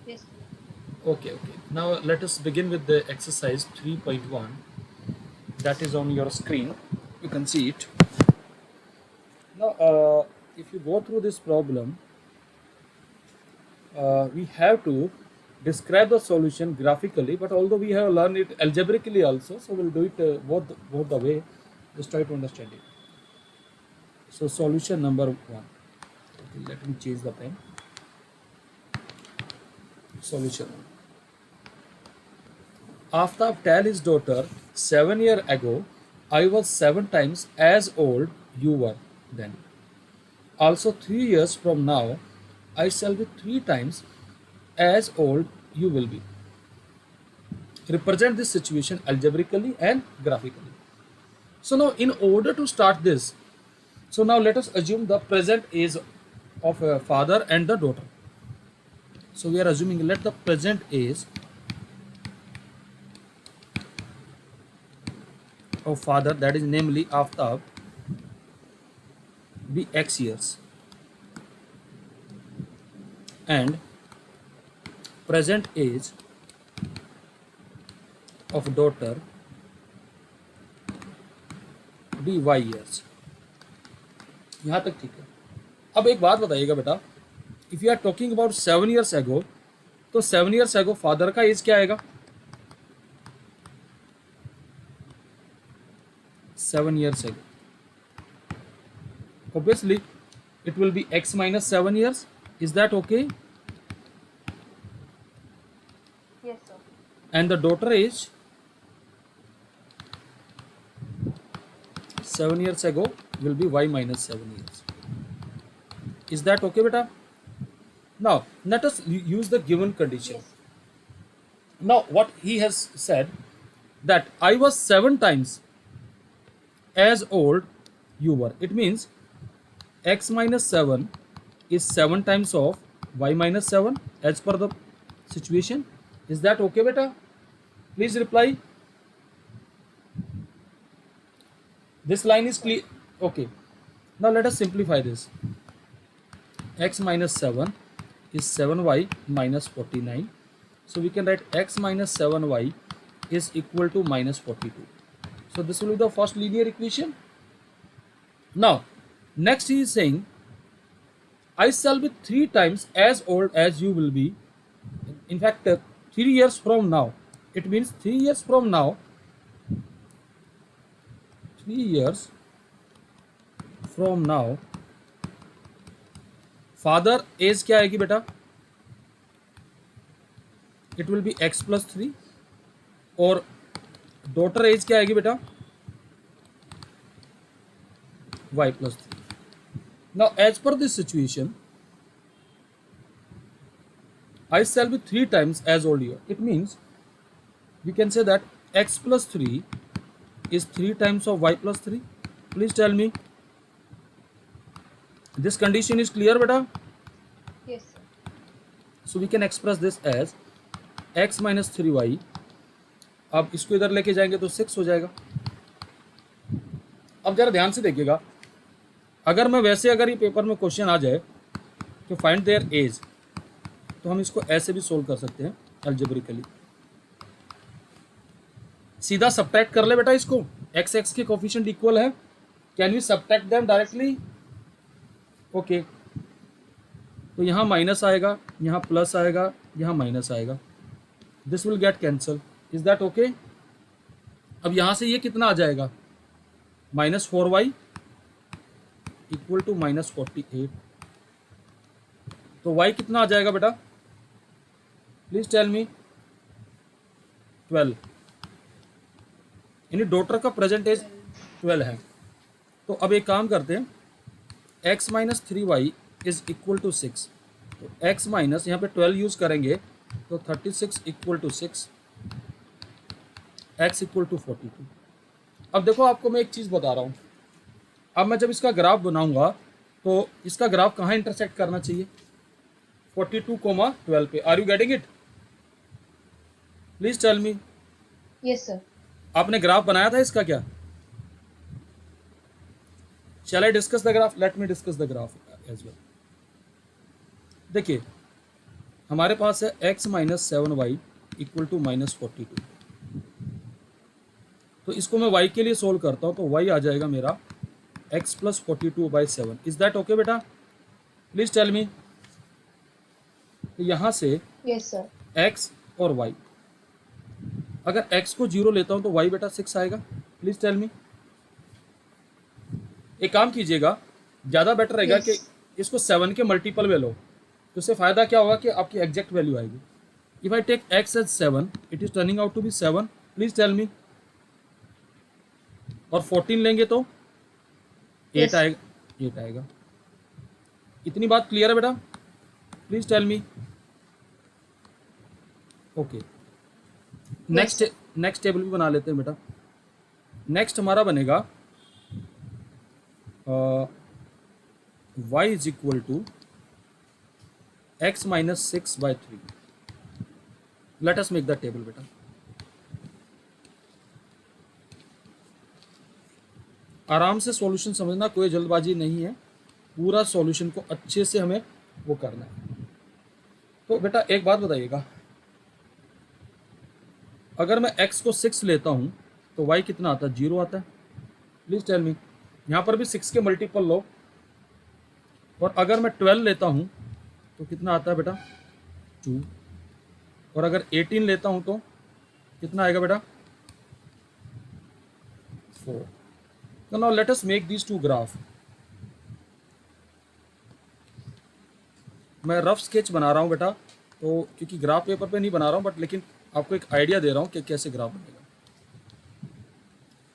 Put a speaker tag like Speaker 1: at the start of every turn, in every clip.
Speaker 1: Yes.
Speaker 2: Okay, okay. Now let us begin with the exercise 3.1 that is on your screen. You can see it. Now, if you go through this problem, we have to describe the solution graphically, but although we have learned it algebraically also, so we'll do it both the way. Just try to understand it. So, solution number one. Okay, let me change the pen. Solution. After tell his daughter, 7 years ago, I was 7 times as old you were then. Also, 3 years from now, I shall be 3 times as old you will be. Represent this situation algebraically and graphically. So, now in order to start this, so now let us assume the present age of a father and the daughter. So, we are assuming let the present age of father, that is namely Aftab, be x years and present age of daughter be y years. यहाँ तक ठीक है. अब एक बात बताइएगा बेटा, if you are talking about 7 years ago, तो 7 years ago फादर का एज क्या आएगा? 7 years ago, obviously it will be x minus 7 years. Is that okay?
Speaker 1: Yes, sir.
Speaker 2: And the daughter age 7 years ago will be y minus 7 years. Is that okay, beta? Now let us use the given condition.
Speaker 1: Yes.
Speaker 2: Now what he has said, that I was 7 times as old you were. It means x minus 7 is 7 times of y minus 7 as per the situation. Is that okay, beta? Please reply. This line is clear. Okay. Now let us simplify this. X minus 7 is 7y minus 49. So we can write x minus 7y is equal to minus 42. So this will be the first linear equation. Now, next he is saying, I shall be 3 times as old as you will be. In fact, 3 years from now. It means 3 years from now, 3 years from now, father age क्या आएगी बेटा? It will be x plus 3. और daughter as क्या आएगी बेटा? y plus 3. Now, as per this situation, I shall be 3 times as old you. It means we can say that x plus 3 is 3 times of y plus 3. Please tell me, this condition is clear, beta?
Speaker 1: Yes, sir.
Speaker 2: So we can express this as x minus 3y. अब इसको इधर लेके जाएंगे तो 6 हो जाएगा. अब जरा ध्यान से देखिएगा, अगर ये पेपर में क्वेश्चन आ जाए कि फाइंड देयर एज, तो हम इसको ऐसे भी सोल्व कर सकते हैं अल्जेब्रिकली. सीधा सब्ट्रैक्ट कर ले बेटा इसको. एक्स एक्स के कोफिशिएंट इक्वल है. Can we subtract them directly? Okay. तो यहाँ माइनस आएगा, यहाँ प्लस आएगा, यहाँ माइनस आएगा. This will get cancel. Is that okay? अब यहाँ से ये कितना आ जाएगा? -4y equal to -48. तो y कितना आ जाएगा बेटा? Please tell me. 12. यानी डॉटर का प्रेजेंट एज 12 है. तो अब एक काम करते हैं, x minus 3y is equal to 6. तो x माइनस यहाँ पे 12 यूज करेंगे तो 36 equal to 6, x equal to 42. अब देखो, आपको मैं एक चीज़ बता रहा हूँ. अब मैं जब इसका ग्राफ बनाऊंगा तो इसका ग्राफ कहाँ इंटरसेक्ट करना चाहिए? 42, 12 पे. Are you getting it? Please tell me.
Speaker 1: Yes, sir.
Speaker 2: आपने ग्राफ बनाया था इसका क्या? Shall I discuss the graph? Let me discuss the graph as well. देखिए, हमारे पास है x minus 7y equal to minus 42। तो इसको मैं y के लिए सोल्व करता हूँ, तो y आ जाएगा मेरा x plus 42/7। Is that okay बेटा? Please tell me. तो यहाँ से
Speaker 1: Yes, sir.
Speaker 2: x और y, अगर x को 0 लेता हूँ तो y बेटा 6 आएगा। Please tell me. एक काम कीजिएगा, ज़्यादा बेटर रहेगा
Speaker 1: Yes.
Speaker 2: कि इसको 7 के मल्टीपल में लो, तो उससे फ़ायदा क्या होगा कि आपकी एग्जैक्ट वैल्यू आएगी। If I take x as 7, it is turning out to be 7। Please tell me. और 14 लेंगे तो 8
Speaker 1: Yes.
Speaker 2: आएगा, 8 आएगा। इतनी बात क्लियर है बेटा? Please tell me. Okay, next
Speaker 1: sir.
Speaker 2: Next table भी बना लेते हैं बेटा। नेक्स्ट हमारा बनेगा y is equal to x minus 6/3। Let us make the table बेटा। आराम से सॉल्यूशन समझना, कोई जल्दबाजी नहीं है, पूरा सॉल्यूशन को अच्छे से हमें वो करना है। तो बेटा एक बात बताइएगा, अगर मैं x को 6 लेता हूँ तो y कितना आता है? 0 आता है। Please tell me. यहाँ पर भी 6 के मल्टीपल लो। और अगर मैं 12 लेता हूँ तो कितना आता है बेटा? 2। और अगर 18 लेता हूँ तो कितना आएगा बेटा? 4। तो now let us make these two graph. मैं रफ स्केच बना रहा हूँ बेटा, तो क्योंकि ग्राफ पेपर पे नहीं बना रहा हूँ, बट लेकिन आपको एक आइडिया दे रहा हूँ कि कैसे ग्राफ बनेगा।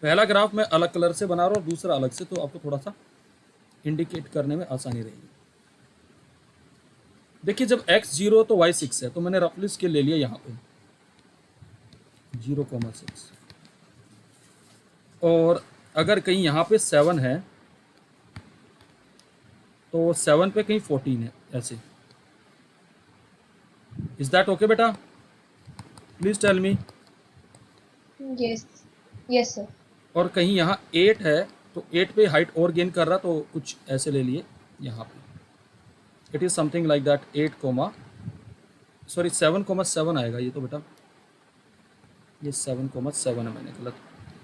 Speaker 2: पहला ग्राफ मैं अलग कलर से बना रहा हूँ, दूसरा अलग से, तो आपको थोड़ा सा इंडिकेट करने में आसानी रहेगी। देखिए, जब x 0 तो y 6 है, तो मैंने रफली स्केल ले लिया यहाँ पे 0,6। और अगर कहीं यहाँ पे 7 है तो 7 पे कहीं 14 है, ऐसे। इज दैट ओके बेटा? Please tell me.
Speaker 1: Yes. Yes, sir.
Speaker 2: और कहीं यहाँ 8 है तो 8 पे हाइट और गेन कर रहा, तो कुछ ऐसे ले लिए यहाँ पे। It is something like that 8 comma, sorry 7,7 आएगा ये तो बेटा, ये 7,7 है, मैंने गलत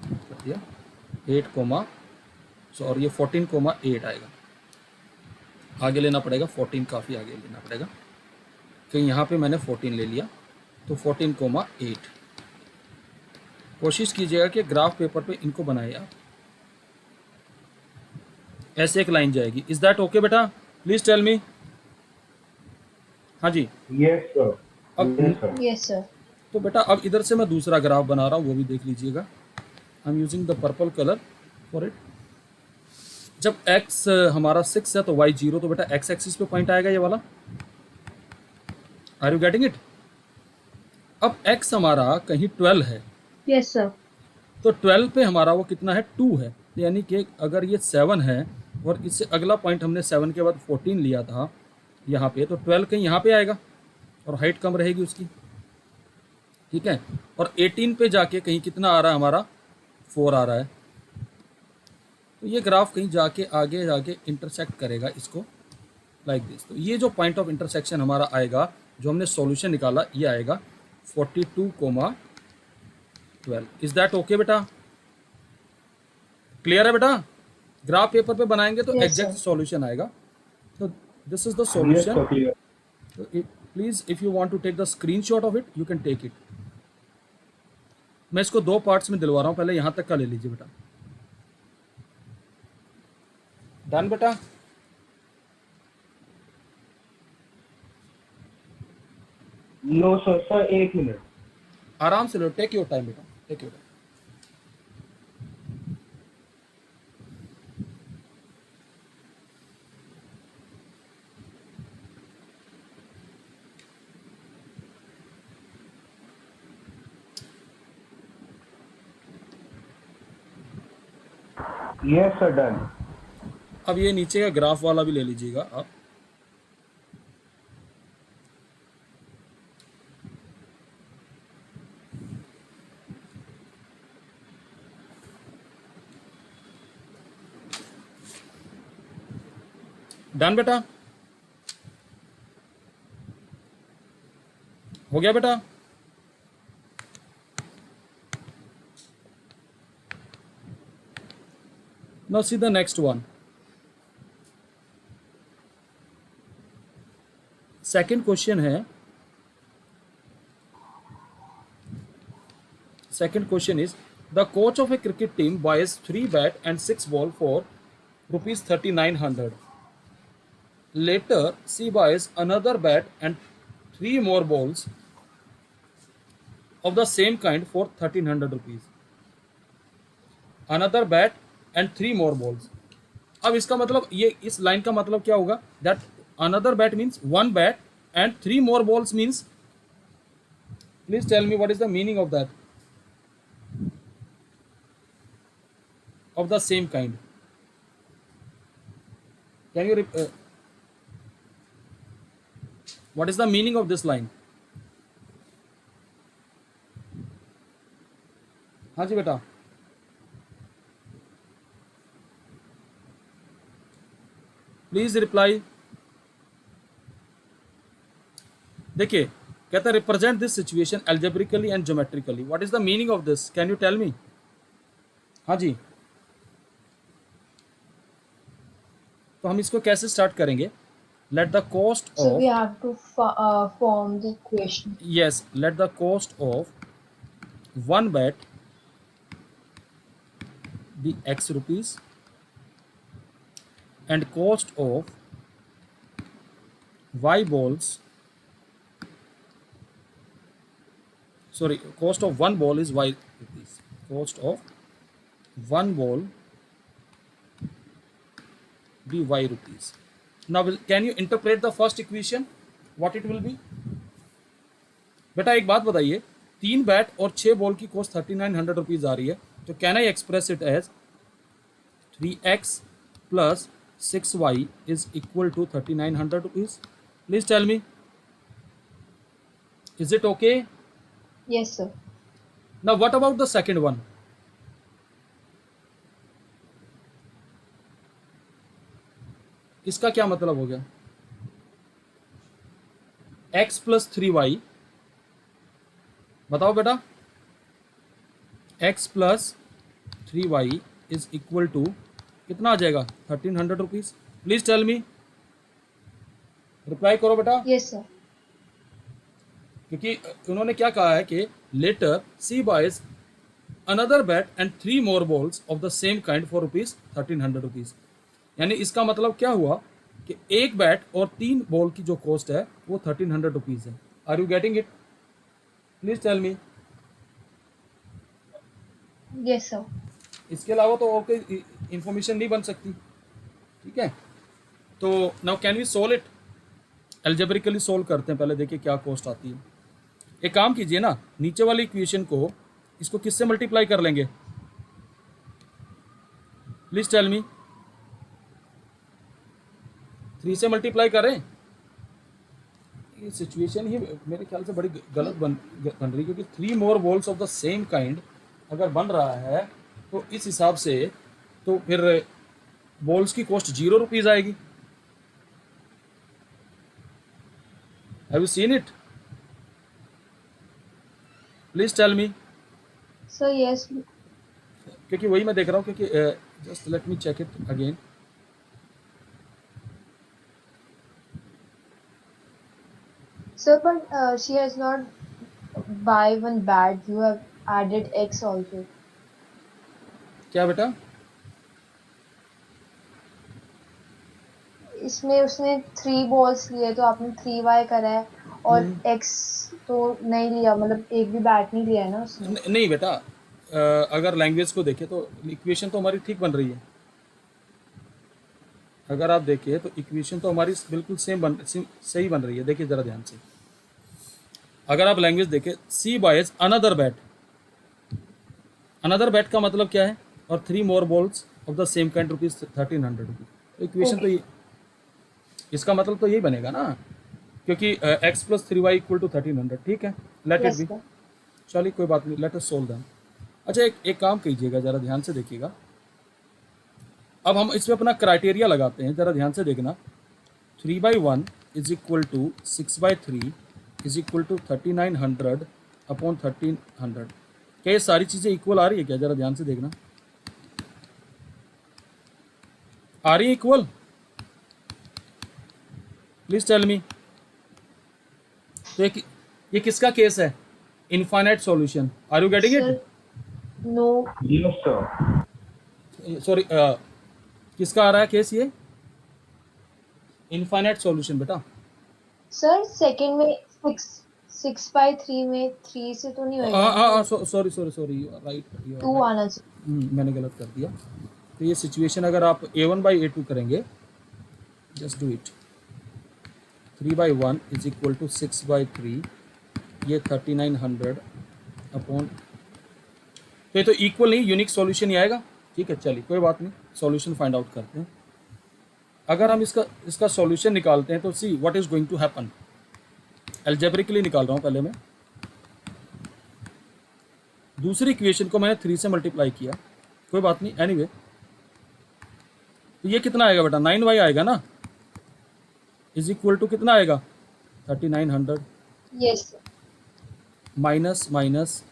Speaker 2: कर दिया। 8 कोमा, और ये 14,8 आएगा। आगे लेना पड़ेगा 14, काफ़ी आगे लेना पड़ेगा, कहीं यहाँ पे मैंने 14 ले लिया, तो 14,8। कोशिश कीजिएगा कि ग्राफ पेपर पे इनको बनाए आप। ऐसे एक लाइन जाएगी। इज दैट ओके बेटा? Please tell me. हाँ जी।
Speaker 3: Yes, sir.
Speaker 2: अब
Speaker 3: Yes, sir.
Speaker 1: Yes, sir.
Speaker 2: तो बेटा अब इधर से मैं दूसरा ग्राफ बना रहा हूँ, वो भी देख लीजिएगा। I am using the purple colour for it. जब x हमारा 6 है तो y 0, तो बेटा x एक्सिस पे पॉइंट आएगा ये वाला। Are you getting it? अब x हमारा कहीं 12 है,
Speaker 1: Yes, sir.
Speaker 2: तो 12 पे हमारा वो कितना है? 2 है। यानी कि अगर ये 7 है और इससे अगला पॉइंट हमने 7 के बाद 14 लिया था यहाँ पे, तो 12 कहीं यहाँ पे आएगा और हाइट कम रहेगी उसकी, ठीक है। और 18 पे जाके कहीं कितना आ रहा है हमारा? 4 आ रहा है। तो ये ग्राफ कहीं जाके आगे जाके इंटरसेक्ट करेगा इसको, लाइक दिस। तो ये जो पॉइंट ऑफ इंटरसेक्शन हमारा आएगा, जो हमने सॉल्यूशन निकाला, ये आएगा 42,12। इज दैट ओके बेटा? क्लियर है बेटा? ग्राफ पेपर पे बनाएंगे तो
Speaker 1: Yes,
Speaker 2: एग्जैक्ट
Speaker 1: sir.
Speaker 2: सॉल्यूशन आएगा। तो this is the
Speaker 3: Yes,
Speaker 2: solution.
Speaker 3: sir. Clear.
Speaker 2: तो please if you want to take the screenshot of it, you can take it. मैं इसको 2 पार्ट्स में दिलवा रहा हूँ, पहले यहाँ तक का ले लीजिए बेटा। डन बेटा?
Speaker 3: No, sir. Sir, 1 minute.
Speaker 2: आराम से लो, टेक योर टाइम बेटा, take your time.
Speaker 3: Yes, sir. Done.
Speaker 2: अब ये नीचे का ग्राफ वाला भी ले लीजिएगा आप। डन बेटा? हो गया बेटा? Now see the next one. Second question है, second question is the coach of a cricket team buys 3 bat and 6 ball for rupees 3900. Later she buys another bat and 3 more balls of the same kind for 1300 rupees. Another bat and 3 more balls. अब इसका मतलब, ये इस line का मतलब क्या होगा? That another bat means 1 bat and 3 more balls means, please tell me what is the meaning of that? Of the same kind. Can you what is the meaning of this line? हाँ जी बेटा, please reply. देखिए, कहता है represent this situation algebraically and geometrically. What is the meaning of this? Can you tell me? हाँ जी, तो हम इसको कैसे स्टार्ट करेंगे? Let the cost
Speaker 1: So we
Speaker 2: of,
Speaker 1: have to form the equation.
Speaker 2: Yes, let the cost of 1 bet be x rupees and cost of y balls, sorry, cost of 1 ball is y rupees, cost of 1 ball be y rupees. Now can you interpret the first equation? What it will be? बेटा एक बात बताइए, 3 bat और 6 ball की cost 3900 rupees आ रही है, तो can I express it as 3x plus 6y is equal to 3900 rupees? Please tell me, is it okay?
Speaker 1: Yes, sir.
Speaker 2: Now what about the second one? इसका क्या मतलब हो गया? x plus 3y, बताओ बेटा। x plus 3y is equal to कितना आ जाएगा? 1300 rupees. Please tell me, reply करो बेटा।
Speaker 1: Yes, sir.
Speaker 2: क्योंकि उन्होंने क्या कहा है कि later she buys another bat and 3 more balls of the same kind for rupees 1300 rupees. यानी इसका मतलब क्या हुआ कि एक बैट और 3 बॉल की जो कॉस्ट है वो 1300 रुपीज है। Are you getting it? Please tell me.
Speaker 1: Yes, sir.
Speaker 2: इसके अलावा तो और कोई इंफॉर्मेशन नहीं बन सकती, ठीक है? तो now can we solve it? Algebraically solve करते हैं, पहले देखिए क्या कॉस्ट आती है। एक काम कीजिए ना, नीचे वाली इक्वेशन को इसको किससे मल्टीप्लाई कर लेंगे? प्लीज टेल मी। 3 से मल्टीप्लाई करें? ये सिचुएशन ही मेरे ख्याल से बड़ी गलत बन रही है, क्योंकि 3 more balls of the same kind अगर बन रहा है तो इस हिसाब से तो फिर बॉल्स की कॉस्ट 0 रुपीज आएगी। Have you seen it? Please tell me.
Speaker 1: So yes,
Speaker 2: क्योंकि वही मैं देख रहा हूँ, क्योंकि just let me check it again.
Speaker 1: sir, but she has not buy one bat. You have added X also.
Speaker 2: क्या बेटा?
Speaker 1: इसमें उसने 3 balls लिए तो आपने 3y करा है और X तो नहीं लिया, मतलब एक भी बैट नहीं लिया है ना उसने।
Speaker 2: नहीं बेटा, अगर लैंग्वेज को देखें तो इक्वेशन तो हमारी ठीक बन रही है। अगर आप देखिए तो इक्वेशन तो हमारी बिल्कुल सही बन रही है। देखिए ज़रा ध्यान से, अगर आप लैंग्वेज देखें, C buys another bat, another bat का मतलब क्या है? और 3 more balls of the same kind rupees 1300 rupees. तो इक्वेशन तो ये, इसका मतलब तो यही बनेगा ना, क्योंकि x plus 3y equal to 1300। ठीक है, let it
Speaker 1: Yes,
Speaker 2: be.
Speaker 1: sir.
Speaker 2: चलिए कोई बात नहीं, लेट अस सोल्व दैम। अच्छा एक काम कीजिएगा, ज़रा ध्यान से देखिएगा। अब हम इसमें अपना क्राइटेरिया लगाते हैं, ज़रा ध्यान से देखना। 3/1 is equal to 6/3 is equal to 3900 upon 1300। क्या ये सारी चीज़ें इक्वल आ रही है क्या? ज़रा ध्यान से देखना, आ रही है इक्वल? Please tell me. तो ये किसका केस है? Infinite solution. Are you getting
Speaker 1: sir
Speaker 2: it?
Speaker 1: No
Speaker 3: Yes, sir.
Speaker 2: Sorry, किसका आ रहा है केस? ये इनफाइनाइट सॉल्यूशन बेटा।
Speaker 1: सर सेकंड में 6/3 में 3 से तो नहीं होएगा ना?
Speaker 2: हाँ, सॉरी सॉरी सॉरी, राइट,
Speaker 1: 2 आना चाहिए।
Speaker 2: मैंने गलत कर दिया। तो ये सिचुएशन अगर आप A1/A2 करेंगे, just do it, 3/1 is equal to 6/3, ये 3900 अपॉन, तो ये तो इक्वल नहीं, यूनिक सॉल्यूशन ही आएगा। ठीक है, चलिए कोई बात नहीं, सॉल्यूशन फाइंड आउट करते हैं। अगर हम इसका सॉल्यूशन निकालते हैं तो see what is going to happen. Algebraically निकाल रहा हूँ पहले मैं। दूसरी इक्वेशन को मैंने 3 से मल्टीप्लाई किया, कोई बात नहीं, एनीवे तो ये कितना आएगा बेटा? 9y आएगा ना, इज इक्वल टू कितना आएगा? 3900
Speaker 1: yes sir.
Speaker 2: Minus minus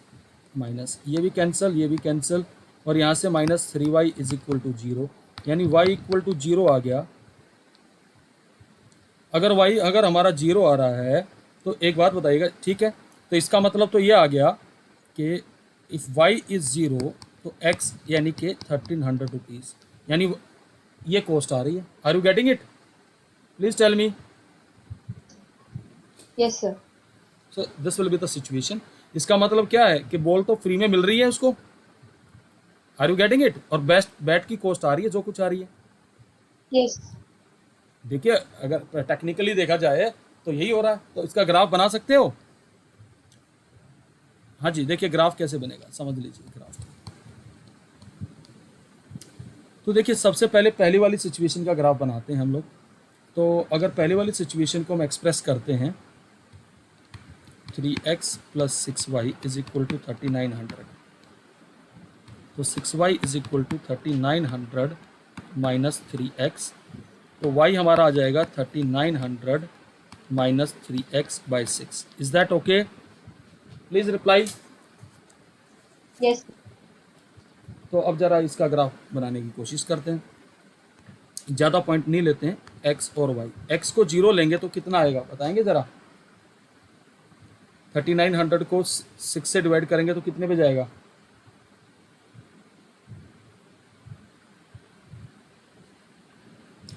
Speaker 2: minus, ये भी कैंसिल, ये भी कैंसिल, और यहाँ से minus 3y is equal to 0, यानी y इक्वल टू 0 आ गया। अगर हमारा 0 आ रहा है तो एक बात बताइएगा, ठीक है, तो इसका मतलब तो ये आ गया कि इफ़ y इज़ 0 तो x यानी कि 1300 रुपीज़, यानी ये कॉस्ट आ रही है। Are you getting it? Please tell me.
Speaker 1: Yes sir.
Speaker 2: So this will be the situation. इसका मतलब क्या है कि बॉल तो फ्री में मिल रही है उसको। Are you getting it? और बैट की कॉस्ट आ रही है जो कुछ आ रही है।
Speaker 1: यस
Speaker 2: देखिए, अगर टेक्निकली देखा जाए तो यही हो रहा है। तो इसका ग्राफ बना सकते हो? हाँ जी, देखिए ग्राफ कैसे बनेगा, समझ लीजिए ग्राफ। तो देखिए सबसे पहले पहली वाली सिचुएशन का ग्राफ बनाते हैं हम लोग। तो अगर पहली वाली सिचुएशन को हम एक्सप्रेस करते हैं, 3x plus 6y is equal to 3900, तो 6y is equal to 3900 minus 3x, तो y हमारा आ जाएगा 3900 minus 3x by 6। Is that okay? Please reply.
Speaker 1: Yes.
Speaker 2: तो अब जरा इसका ग्राफ बनाने की कोशिश करते हैं। ज़्यादा पॉइंट नहीं लेते हैं, x और y। x को 0 लेंगे तो कितना आएगा बताएंगे ज़रा? 3900 को 6 से डिवाइड करेंगे तो कितने पे जाएगा?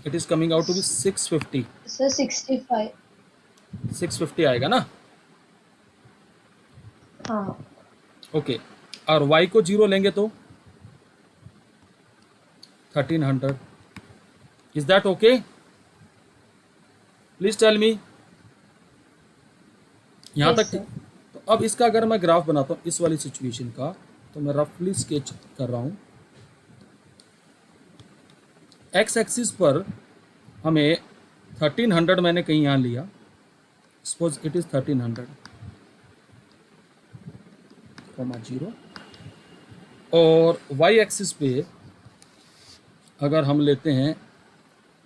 Speaker 2: It is coming out to be 650।
Speaker 1: Sir 65।
Speaker 2: 650 आएगा ना?
Speaker 1: हाँ।
Speaker 2: ओके, और y को 0 लेंगे तो 1300। Is that okay? Please tell me. यहाँ
Speaker 1: Yes,
Speaker 2: तक
Speaker 1: sir.
Speaker 2: तो अब इसका अगर मैं ग्राफ बनाता हूँ इस वाली सिचुएशन का, तो मैं रफली स्केच कर रहा हूँ। एक्स एक्सिस पर हमें 1300 मैंने कहीं यहाँ लिया, सपोज इट इज़ 1300 कॉमा 0, और वाई एक्सिस पे अगर हम लेते हैं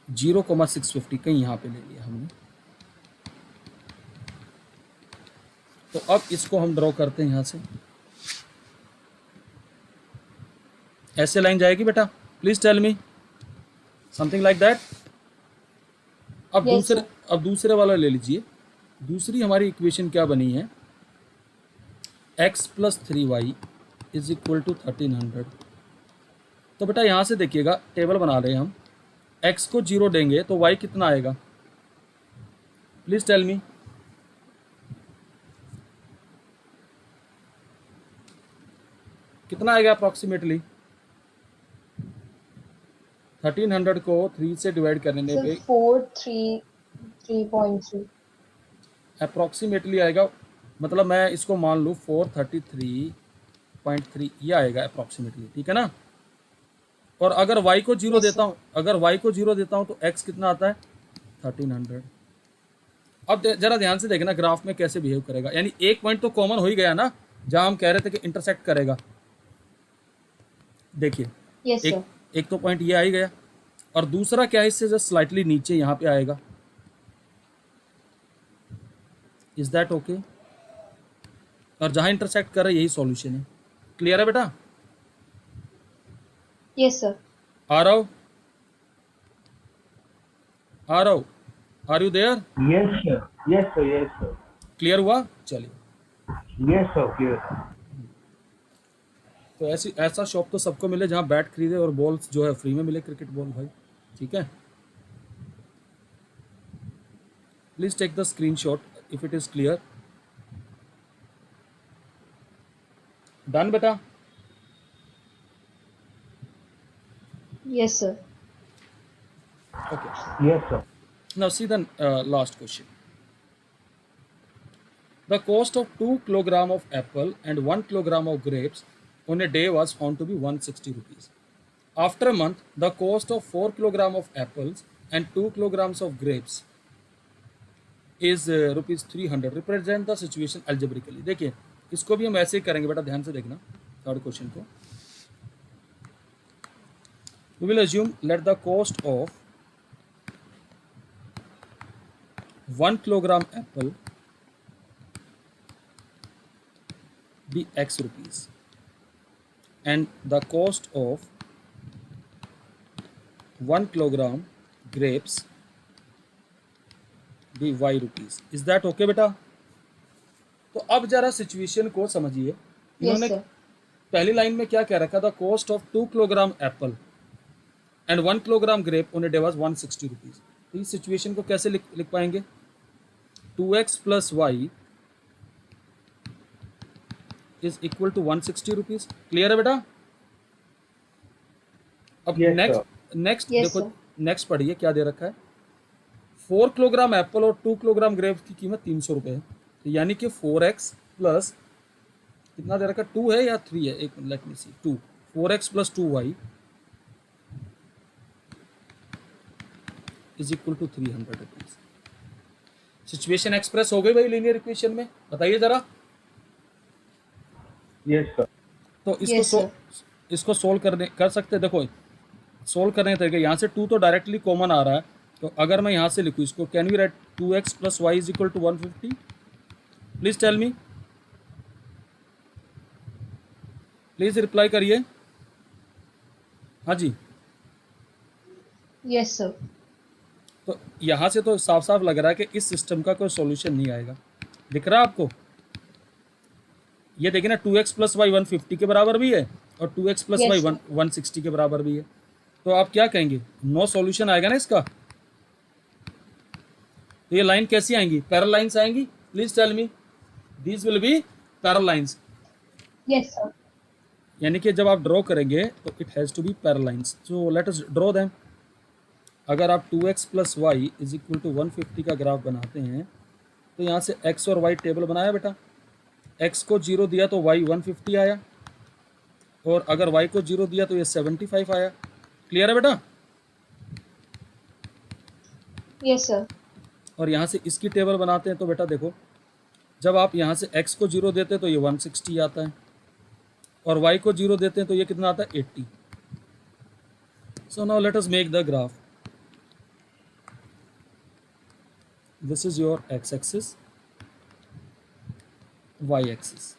Speaker 2: 0,650 कहीं यहाँ पे ले लिया हमने। तो अब इसको हम ड्रॉ करते हैं यहाँ से, ऐसे लाइन जाएगी बेटा? Please tell me something like that. अब
Speaker 1: Yes,
Speaker 2: दूसरे वाला ले लीजिए। दूसरी हमारी इक्वेशन क्या बनी है? x plus 3y is equal to 1300। तो बेटा यहाँ से देखिएगा, टेबल बना रहे हैं हम। x को 0 देंगे तो y कितना आएगा? Please tell me. कितना आएगा अप्रॉक्सीमेटली? 1300 को 3 से डिवाइड करने पे
Speaker 1: 433.3
Speaker 2: अप्रॉक्सीमेटली आएगा, मतलब मैं इसको मान लूँ 433.3 ये आएगा अप्रॉक्सीमेटली, ठीक है ना? और अगर y को 0 देता हूँ, तो x कितना आता है? 1300। अब जरा ध्यान से देखना ग्राफ में कैसे बिहेव करेगा। यानी एक पॉइंट तो कॉमन हो ही गया ना, जहाँ हम कह रहे थे कि इंटरसेक्ट करेगा। देखिए
Speaker 1: Yes, sir.
Speaker 2: एक तो पॉइंट ये आ ही गया, और दूसरा क्या है, इससे जस्ट स्लाइटली नीचे यहाँ पे आएगा। Is that okay? और जहां इंटरसेक्ट कर रहा है यही सॉल्यूशन है। क्लियर है बेटा?
Speaker 1: Yes, sir.
Speaker 2: Aarav, Aarav, are you there?
Speaker 3: Yes, sir. Yes, sir. Yes, sir.
Speaker 2: Clear हुआ? चलिए,
Speaker 3: Yes, sir. Clear.
Speaker 2: तो ऐसा शॉप तो सबको मिले जहां बैट खरीदे और बॉल्स जो है फ्री में मिले, क्रिकेट बॉल भाई। ठीक है, please take the screenshot if it is clear. Done बेटा?
Speaker 1: Yes, sir.
Speaker 2: Okay,
Speaker 3: Yes, sir.
Speaker 2: now see the last question. The cost of 2 kilogram of apple and 1 kilogram of grapes on a day was found to be 160 rupees. After a month, the cost of 4 kilogram of apples and 2 kilograms of grapes is rupees 300. Represent the situation algebraically. देखिए, इसको भी हम ऐसे ही करेंगे बेटा, ध्यान से देखना थर्ड क्वेश्चन को। We will assume let the cost of 1 kilogram apple be X rupees and the cost of 1 kilogram grapes be Y rupees. Is that okay बेटा? तो अब जरा सिचुएशन को समझिए।
Speaker 1: Yes,
Speaker 2: इन्होंने
Speaker 1: sir.
Speaker 2: पहली लाइन में क्या कह रखा था? Cost of 2 kilogram apple and 1 kilogram grape on a day was 160 rupees. तो इस सिचुएशन को कैसे लिख पाएंगे? 2x plus y is equal to 160 rupees. Clear है बेटा? अब
Speaker 3: Yes,
Speaker 2: नेक्स्ट
Speaker 1: Yes,
Speaker 2: देखो,
Speaker 1: sir.
Speaker 2: नेक्स्ट पढ़िए क्या दे रखा है। 4 किलोग्राम एप्पल और 2 किलोग्राम ग्रेप्स की कीमत 300 रुपये है। तो यानी कि 4x प्लस कितना दे रखा है? 2 है या 3 है? एक let me see, 2, 4x plus 2y is equal to 300 rupees. Situation express हो गई भाई लीनियर इक्वेशन में? बताइए जरा।
Speaker 3: Yes, sir.
Speaker 2: तो इसको
Speaker 1: Yes, sir.
Speaker 2: इसको सोल्व कर सकते हैं। देखो, सोल्व करने के तरीके, यहाँ से 2 तो डायरेक्टली कॉमन आ रहा है, तो अगर मैं यहाँ से लिखूँ इसको, can we write 2x plus y is equal to 150? Please tell me, please reply करिए। हाँ जी,
Speaker 1: Yes, sir.
Speaker 2: तो यहाँ से तो साफ साफ लग रहा है कि इस सिस्टम का कोई सॉल्यूशन नहीं आएगा। दिख रहा है आपको? ये देखिए ना, 2x प्लस वाई 150 के बराबर भी है और 2x plus
Speaker 1: Yes,
Speaker 2: Y
Speaker 1: sir.
Speaker 2: 160 के बराबर भी है। तो आप क्या कहेंगे? नो सॉल्यूशन आएगा ना इसका? तो ये लाइन कैसी आएंगी? पैरेलल लाइंस आएंगी? Please tell me, these will be parallel lines.
Speaker 1: Yes, sir.
Speaker 2: यानी कि जब आप ड्रॉ करेंगे तो it has to be parallel lines. So let us draw them. अगर आप 2x plus y is equal to 150 का ग्राफ बनाते हैं तो यहाँ से x और y टेबल बनाया बेटा। x को 0 दिया तो y 150 आया, और अगर y को 0 दिया तो ये 75 आया। क्लियर है बेटा?
Speaker 1: Yes, sir.
Speaker 2: और यहाँ से इसकी टेबल बनाते हैं तो बेटा देखो, जब आप यहाँ से x को 0 देते हैं तो ये 160 आता है, और y को 0 देते हैं तो ये कितना आता है? 80। So now let us make the graph. This is your x axis, y axis.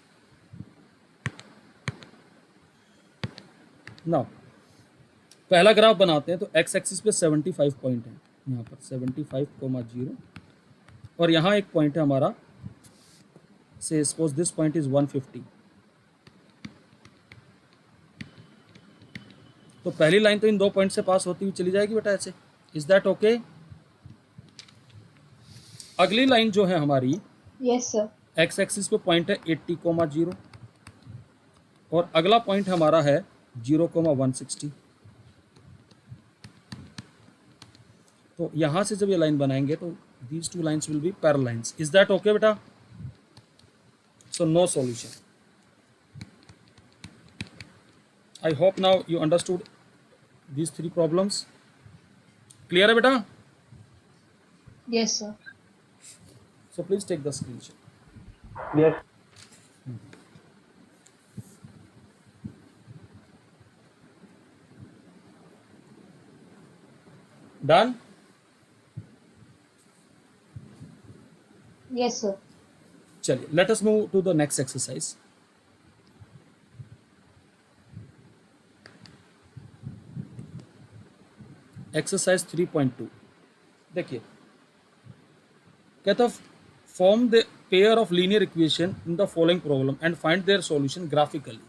Speaker 2: Now पहला ग्राफ बनाते हैं तो x एक्सिस पे 75 पॉइंट है, यहाँ पर 75,0, और यहाँ एक पॉइंट है हमारा, से सपोज दिस पॉइंट इज 150। तो पहली लाइन तो इन दो पॉइंट से पास होती हुई चली जाएगी बेटा ऐसे। Is that okay? अगली लाइन जो है हमारी,
Speaker 1: Yes, sir.
Speaker 2: x एक्सिस पे पॉइंट है 80,0, और अगला पॉइंट हमारा है 0,160। तो यहाँ से जब ये लाइन बनाएंगे तो these two lines will be parallel lines. Is that okay बेटा? So no solution. I hope now you understood these three problems. Clear है बेटा?
Speaker 1: Yes, sir.
Speaker 2: So please take the screenshot.
Speaker 3: Yes.
Speaker 2: Done?
Speaker 1: Yes, sir.
Speaker 2: चलिए let us move to the next exercise. Exercise 3.2. देखिए कहता form the pair of linear equation in the following problem and find their solution graphically.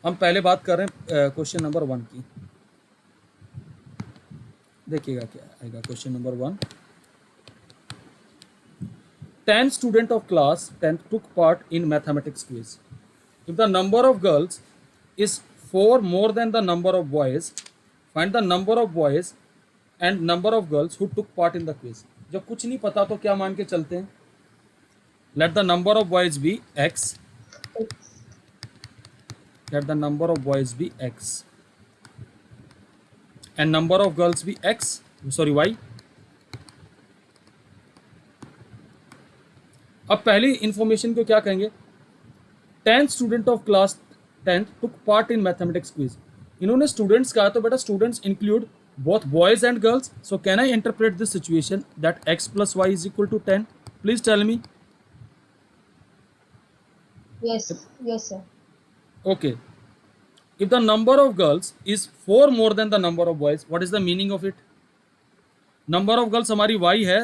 Speaker 2: हम पहले बात कर रहे हैं question number 1 की. देखिएगा क्या आएगा question number 1. 10 students of class 10th took part in mathematics quiz. If the number of girls is 4 more than the number of boys, find the number of boys and number of girls who took part in the quiz. जब कुछ नहीं पता तो क्या मान के चलते हैं? Let the number of boys be x. Let the number of boys be x. And number of girls be x. Sorry, y. अब पहली इंफॉर्मेशन को क्या कहेंगे? 10 student of class 10th took part in mathematics quiz. इन्होंने students कहा तो बेटा students include both boys and girls. So can I interpret this situation that x plus y is equal to 10? Please tell me.
Speaker 1: Yes, yes, sir.
Speaker 2: Okay. If the number of girls is 4 more than the number of boys, what is the meaning of it? Number of girls हमारी y है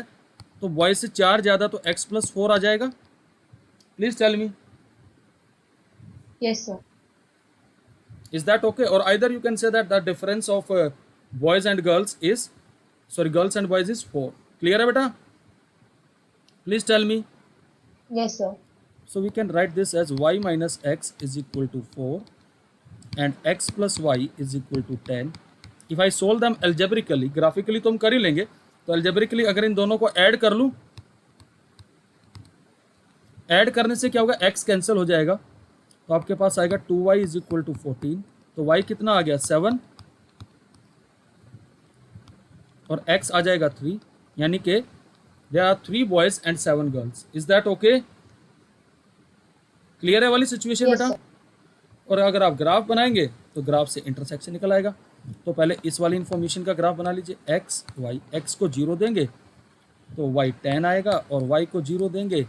Speaker 2: तो boys से 4 ज़्यादा तो x plus 4 आ जाएगा. Please tell me.
Speaker 1: Yes, sir.
Speaker 2: Is that okay? Or either you can say that the difference of boys and girls is, girls and boys is 4. Clear है बेटा? Please tell me.
Speaker 1: Yes, sir.
Speaker 2: So we can write this as y minus x is equal to 4 and x plus y is equal to 10. If I solve them algebraically, graphically तो हम कर ही लेंगे. तो algebraically अगर इन दोनों को add कर लूँ, ऐड करने से क्या होगा? x कैंसिल हो जाएगा तो आपके पास आएगा 2y इज इक्वल टू 14. तो y कितना आ गया? 7 और x आ जाएगा 3. यानी कि there are 3 boys and 7 girls. Is that okay? Clear है वाली सिचुएशन
Speaker 1: Yes,
Speaker 2: बेटा?
Speaker 1: sir.
Speaker 2: और अगर आप ग्राफ बनाएंगे तो ग्राफ से इंटरसेक्शन निकल आएगा. तो पहले इस वाली इंफॉर्मेशन का ग्राफ बना लीजिए. एक्स वाई, एक्स को 0 देंगे तो वाई 10 आएगा और वाई को 0 देंगे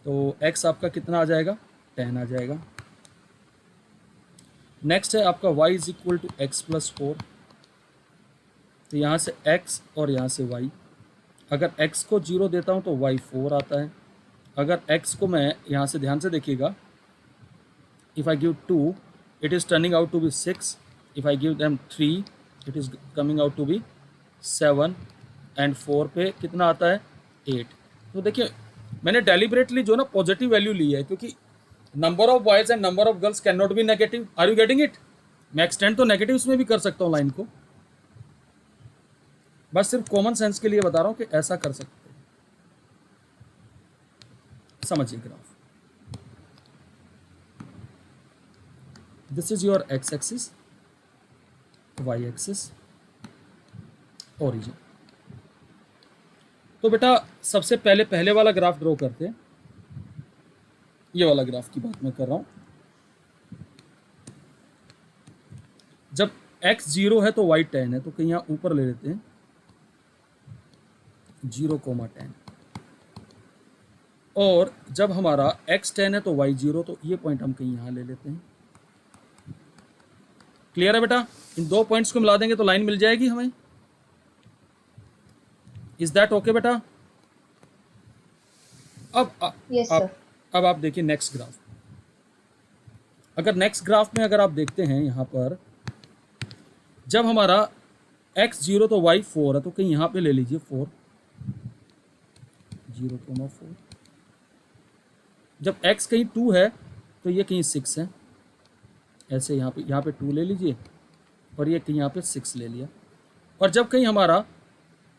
Speaker 2: तो एक्स आपका कितना आ जाएगा? 10 आ जाएगा. नेक्स्ट है आपका y is equal to x plus 4. तो यहाँ से x और यहाँ से y. अगर x को 0 देता हूँ तो y 4 आता है. अगर x को मैं यहाँ से ध्यान से देखिएगा, if I give 2 it is turning out to be 6. if I give them 3 it is coming out to be 7 and 4 पे कितना आता है? 8. तो देखिए मैंने डेलिबरेटली जो ना पॉजिटिव वैल्यू ली है क्योंकि number of boys and number of girls can not be negative. Are you getting it? मैं एक्सटेंड तो नेगेटिव में भी कर सकता हूँ लाइन को, बस सिर्फ कॉमन सेंस के लिए बता रहा हूँ कि ऐसा कर सकते हैं. समझिए graph. This is your x axis, y axis, origin. तो बेटा सबसे पहले वाला ग्राफ ड्रॉ करते हैं. ये वाला ग्राफ की बात मैं कर रहा हूं. जब x 0 है तो y 10 है तो कहीं यहां ऊपर ले लेते हैं 0,10. और जब हमारा x 10 है तो y 0, तो ये पॉइंट हम कहीं यहां ले लेते हैं. क्लियर है बेटा? इन दो पॉइंट्स को मिला देंगे तो लाइन मिल जाएगी हमें. इज दैट ओके बेटा?
Speaker 1: Yes, sir.
Speaker 2: अब आप देखिए नेक्स्ट ग्राफ. अगर नेक्स्ट ग्राफ में अगर आप देखते हैं यहाँ पर जब हमारा x 0 तो y 4 है तो कहीं यहाँ पे ले लीजिए 4, 0,4. जब x कहीं 2 है तो ये कहीं 6 है. ऐसे यहाँ पे 2 ले लीजिए और ये कहीं यहाँ पे 6 ले लिया. और जब कहीं हमारा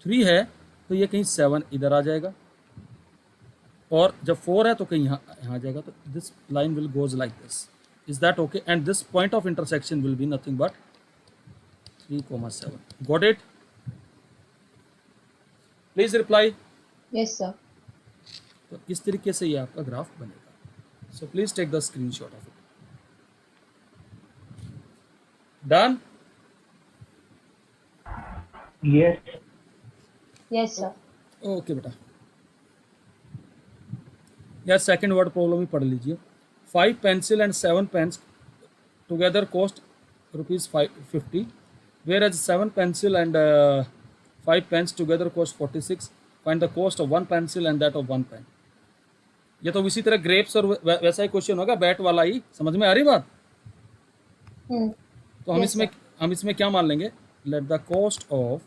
Speaker 2: 3 है तो ये कहीं 7 इधर आ जाएगा. और जब 4 है तो कहीं यहाँ आ जाएगा. तो this line will goes like this. Is that okay? And this point of intersection will be nothing but 3,7. Got it? Please reply.
Speaker 1: Yes, sir.
Speaker 2: तो इस तरीके से ये आपका ग्राफ बनेगा. So please take the screenshot of it. Done?
Speaker 3: Yes.
Speaker 1: Yes, sir.
Speaker 2: Okay बेटा. या second word problem ही पढ़ लीजिए। 5 pencil and 7 pens together cost ₹50, whereas 7 pencil and 5 pens together cost 46. Find the cost of 1 pencil and that of 1 pen. ये तो इसी तरह grapes और वैसा ही क्वेश्चन होगा, बैट वाला ही। समझ में आ रही बात? तो
Speaker 1: Yes, sir.
Speaker 2: हम इसमें क्या मान लेंगे, let the cost of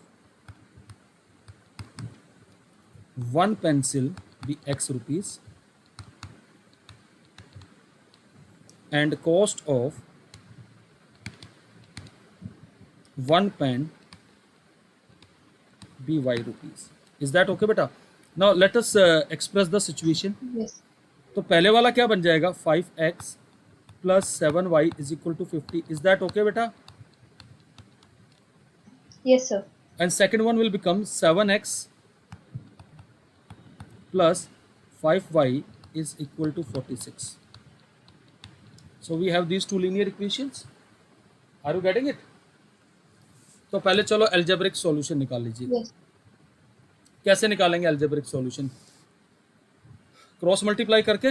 Speaker 2: 1 pencil be X rupees and cost of 1 pen be Y rupees. Is that okay बेटा? Now let us express the situation.
Speaker 1: Yes.
Speaker 2: तो पहले वाला क्या बन जाएगा, 5x plus 7y is equal to 50. Is that okay बेटा?
Speaker 1: Yes, sir.
Speaker 2: And second one will become 7x plus 5y is equal to 46. So we have these two linear equations. Are you getting it? तो पहले चलो algebraic solution निकाल लीजिए।
Speaker 1: Yes.
Speaker 2: कैसे निकालेंगे algebraic solution? Cross multiply करके,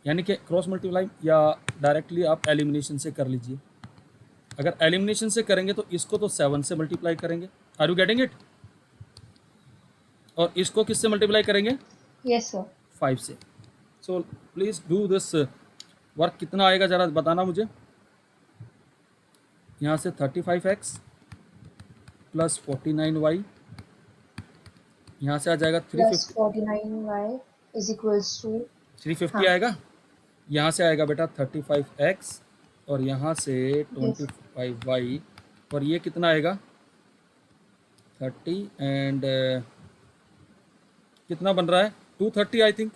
Speaker 2: यानी कि क्रॉस मल्टीप्लाई, या डायरेक्टली आप एलिमिनेशन से कर लीजिए। अगर एलिमिनेशन से करेंगे तो इसको तो 7 से मल्टीप्लाई करेंगे। Are you getting it? और इसको किससे मल्टीप्लाई करेंगे?
Speaker 1: Yes, sir.
Speaker 2: 5 से। So please do this work. कितना आएगा ज़रा बताना मुझे। यहाँ से 35x प्लस 49y, यहाँ से आ जाएगा
Speaker 1: Plus
Speaker 2: 350,
Speaker 1: 49y is equals to
Speaker 2: 350
Speaker 1: हाँ।
Speaker 2: आएगा। यहाँ से आएगा बेटा 35x और यहाँ से 25y, और ये कितना आएगा 30 एंड कितना बन रहा है 230 आई थिंक।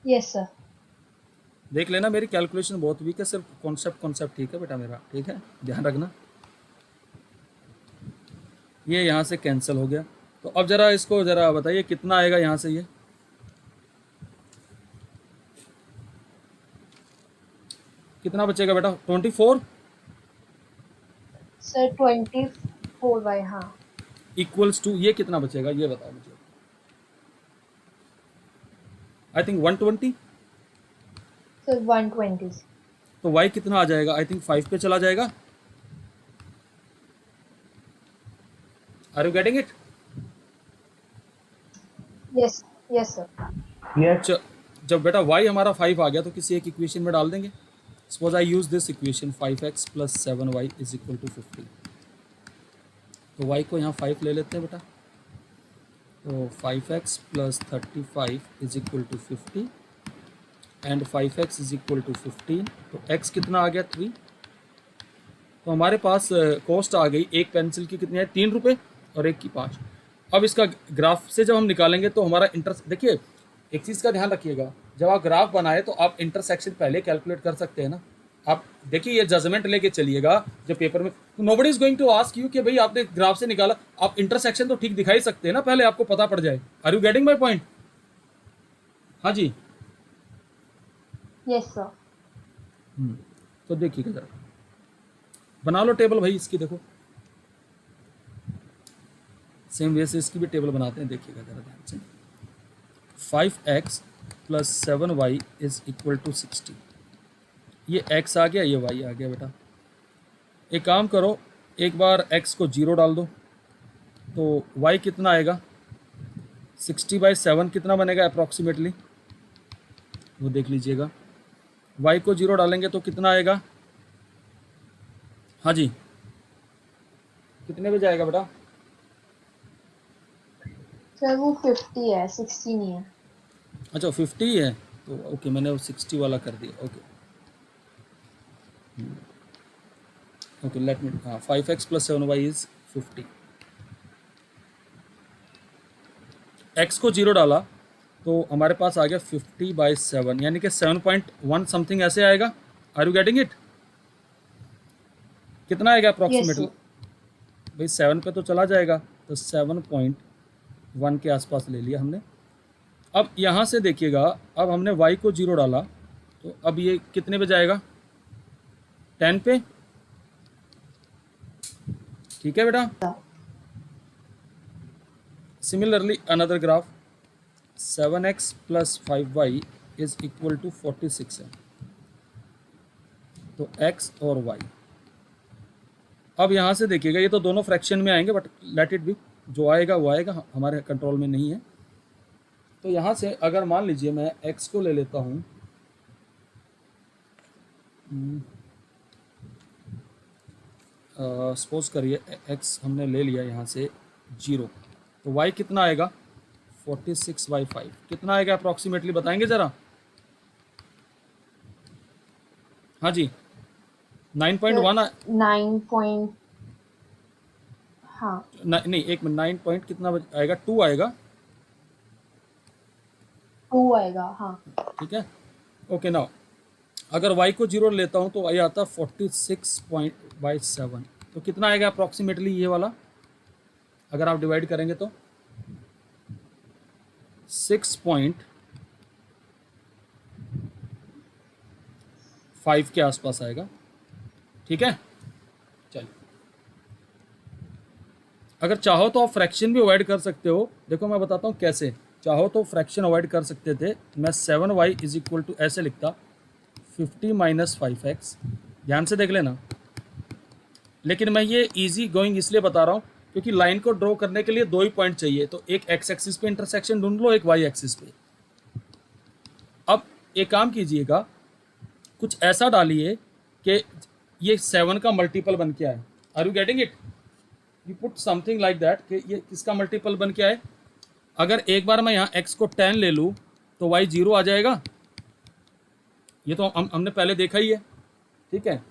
Speaker 1: Yes, sir.
Speaker 2: देख लेना, मेरी कैलकुलेशन बहुत वीक है, सिर्फ कॉन्सेप्ट ठीक है बेटा मेरा, ठीक है, ध्यान रखना। ये यहाँ से कैंसिल हो गया। तो अब ज़रा इसको ज़रा बताइए कितना आएगा यहाँ से, ये कितना बचेगा बेटा? 24
Speaker 1: Sir, 24y हाँ।
Speaker 2: इक्वल्स टू ये कितना बचेगा, ये बताओ मुझे। I think 120।
Speaker 1: Sir, 120.
Speaker 2: तो y कितना आ जाएगा? आई थिंक 5 पे चला जाएगा। Are you getting it?
Speaker 1: Yes. Yes, sir.
Speaker 3: Yes.
Speaker 2: जब बेटा y हमारा 5 आ गया तो किसी एक इक्वेशन में डाल देंगे। Suppose I use this equation 5x plus 7y is equal to 50। तो y को यहाँ 5 ले लेते हैं बेटा। तो 5x plus 35 is equal to 50 and 5x is equal to 15। तो x कितना आ गया 3। तो हमारे पास कॉस्ट आ गई एक पेंसिल की कितनी है, 3 रुपये और एक की 5। अब इसका ग्राफ से जब हम निकालेंगे तो हमारा इंटरेस्ट, देखिए एक चीज़ का ध्यान रखिएगा, जब आप ग्राफ बनाए तो आप इंटरसेक्शन पहले कैलकुलेट कर सकते हैं ना। आप देखिए ये जजमेंट लेके चलिएगा जब पेपर में, nobody is going to ask you कि भाई आपने ग्राफ से निकाला, आप इंटरसेक्शन तो ठीक दिखा ही सकते हैं ना, पहले आपको पता पड़ जाए। Are you getting my point? हाँ जी।
Speaker 1: Yes, sir.
Speaker 2: तो देखिएगा जरा, बना लो टेबल भाई इसकी, देखो सेम वे से इसकी भी टेबल बनाते हैं, देखिएगा जरा ध्यान से। 5x plus 7y is equal to 60। ये x आ गया, ये y आ गया बेटा। एक काम करो, एक बार x को 0 डाल दो तो y कितना आएगा, 60/7 कितना बनेगा अप्रॉक्सीमेटली, वो देख लीजिएगा। y को 0 डालेंगे तो कितना आएगा, हाँ जी कितने पे जाएगा बेटा?
Speaker 1: Sir, वो 50 है, 60 नहीं है।
Speaker 2: अच्छा 50 है, तो ओके मैंने वो 60 वाला कर दिया। ओके ओके लेट मी, हाँ 5x plus 7y is 50। x को 0 डाला तो हमारे पास आ गया 50/7, यानी कि 7.1 समथिंग ऐसे आएगा। Are you getting it? कितना आएगा अप्रॉक्सीमेटली? भाई 7 पे तो चला जाएगा, तो 7.1 के आसपास ले लिया हमने। अब यहाँ से देखिएगा, अब हमने y को 0 डाला तो अब ये कितने पे जाएगा, 10 पे। ठीक है बेटा। Similarly another graph, 7x plus 5y is equal to 46 है, तो x और y। अब यहाँ से देखिएगा, ये तो दोनों फ्रैक्शन में आएंगे, बट लेट इट बी, जो आएगा वो आएगा, हमारे कंट्रोल में नहीं है। तो यहाँ से अगर मान लीजिए मैं x को ले लेता हूँ, सपोज करिए x हमने ले लिया यहाँ से 0, तो y कितना आएगा 46/5, कितना आएगा अप्रॉक्सीमेटली बताएंगे ज़रा। हाँ जी 9.1
Speaker 1: 9 पॉइंट, हाँ
Speaker 2: नहीं एक मिनट, 9 पॉइंट कितना आएगा, 2 आएगा,
Speaker 1: 2 आएगा, हाँ
Speaker 2: ठीक है। ओके नाउ अगर y को 0 लेता हूँ तो y आता 46/7, तो कितना आएगा अप्रॉक्सीमेटली ये वाला, अगर आप डिवाइड करेंगे तो 6.5 के आसपास आएगा, ठीक है। चलिए अगर चाहो तो आप फ्रैक्शन भी अवॉइड कर सकते हो, देखो मैं बताता हूँ कैसे। चाहो तो फ्रैक्शन अवॉइड कर सकते थे, मैं 7y इज इक्वल टू ऐसे लिखता 50 माइनस 5x, ध्यान से देख लेना। लेकिन मैं ये इजी गोइंग इसलिए बता रहा हूँ क्योंकि लाइन को ड्रॉ करने के लिए 2 ही पॉइंट चाहिए, तो एक x एक्सिस पे इंटरसेक्शन ढूंढ लो, एक y एक्सिस पे। अब एक काम कीजिएगा, कुछ ऐसा डालिए कि ये 7 का मल्टीपल बन के आए। Are you getting it? You put something like that कि ये किसका मल्टीपल बन के आए। अगर एक बार मैं यहाँ x को 10 ले लूँ तो y 0 आ जाएगा, ये तो हमने पहले देखा ही है, ठीक है।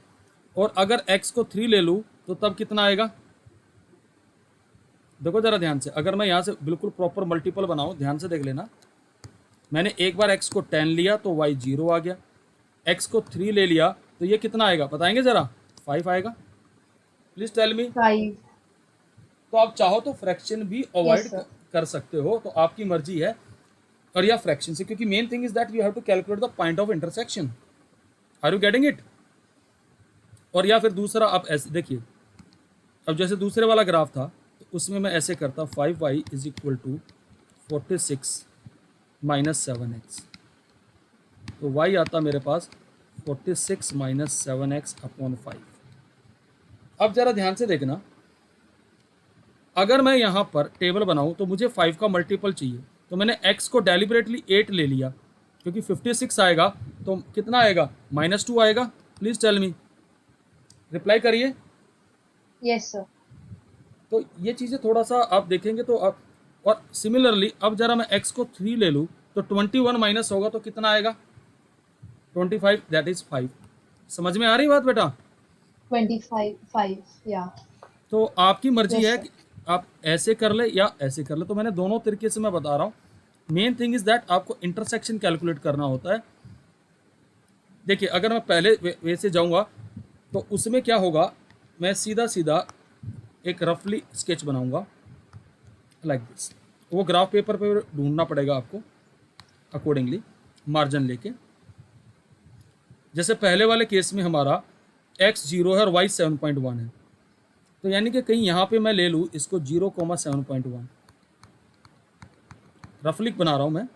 Speaker 2: और अगर x को 3 ले लूँ तो तब कितना आएगा, देखो ज़रा ध्यान से। अगर मैं यहाँ से बिल्कुल प्रॉपर मल्टीपल बनाऊँ, ध्यान से देख लेना। मैंने एक बार x को 10 लिया तो y 0 आ गया, x को 3 ले लिया तो ये कितना आएगा बताएंगे ज़रा, 5 आएगा। Please tell me.
Speaker 1: 5,
Speaker 2: तो आप चाहो तो फ्रैक्शन भी अवॉइड
Speaker 1: sir.
Speaker 2: कर सकते हो, तो आपकी मर्जी है। और या फ्रैक्शन से, क्योंकि main thing is that you have to calculate the point of intersection. Are you getting it? और या फिर दूसरा आप ऐसे देखिए, अब जैसे दूसरे वाला ग्राफ था तो उसमें मैं ऐसे करता 5y is equal to 46 minus 7x, तो y आता मेरे पास 46 माइनस 7x अपॉन 5। अब ज़रा ध्यान से देखना, अगर मैं यहाँ पर टेबल बनाऊँ तो मुझे 5 का मल्टीपल चाहिए, तो मैंने x को डेलिबरेटली 8 ले लिया, क्योंकि 56 आएगा तो कितना आएगा, -2 आएगा। प्लीज़ टेल मी, रिप्लाई करिए।
Speaker 1: Yes sir.
Speaker 2: तो ये चीज़ें थोड़ा सा आप देखेंगे तो आप, और सिमिलरली अब जरा मैं x को 3 ले लूँ तो 21 माइनस होगा तो कितना आएगा 25, दैट इज़ 5। समझ में आ रही बात बेटा?
Speaker 1: 25 या
Speaker 2: तो आपकी मर्जी
Speaker 1: Yes,
Speaker 2: है
Speaker 1: sir.
Speaker 2: कि आप ऐसे कर ले या ऐसे कर ले, तो मैंने दोनों तरीके से मैं बता रहा हूँ। मेन थिंग इज दैट आपको इंटरसेक्शन कैलकुलेट करना होता है। देखिए अगर मैं पहले वे से जाऊँगा तो उसमें क्या होगा, मैं सीधा सीधा एक रफली स्केच बनाऊँगा लाइक दिस। वो ग्राफ पेपर पे ढूंढना पड़ेगा आपको अकॉर्डिंगली, मार्जिन लेके। जैसे पहले वाले केस में हमारा x 0 है और y 7.1 है, तो यानी कि कहीं यहाँ पे मैं ले लूँ इसको 0,7.1, रफली बना रहा हूँ मैं।